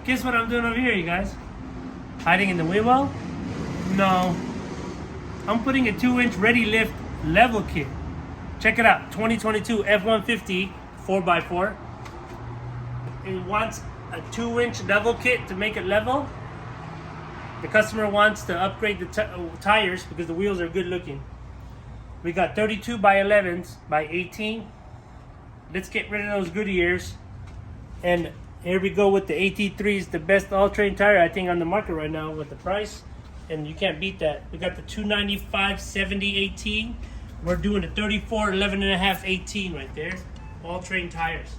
Guess what I'm doing over here, you guys? Hiding in the wheel well? No. I'm putting a 2-inch ready lift level kit. Check it out, 2022 F-150 4x4. It wants a 2-inch level kit to make it level. The customer wants to upgrade the tires because the wheels are good looking. We got 32 by 11s by 18. Let's get rid of those Goodyears. And here we go with the AT3s, the best all-terrain tire I think on the market right now with the price. And you can't beat that. We got the 295 70 18. We're doing a 34 11.5 18 right there. All-terrain tires.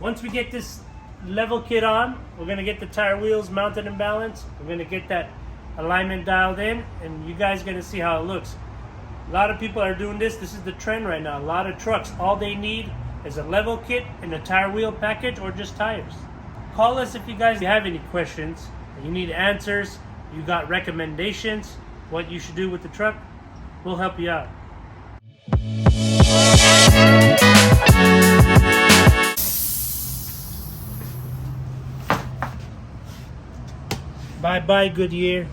Once we get this level kit on, we're gonna get the tire wheels mounted and balanced. We're gonna get that alignment dialed in, and you guys are gonna see how it looks. A lot of people are doing this. This is the trend right now. A lot of trucks, all they need is a level kit and a tire wheel package or just tires. Call us if you guys have any questions. You need answers. You got recommendations, what you should do with the truck. We'll help you out. Bye-bye, Goodyear.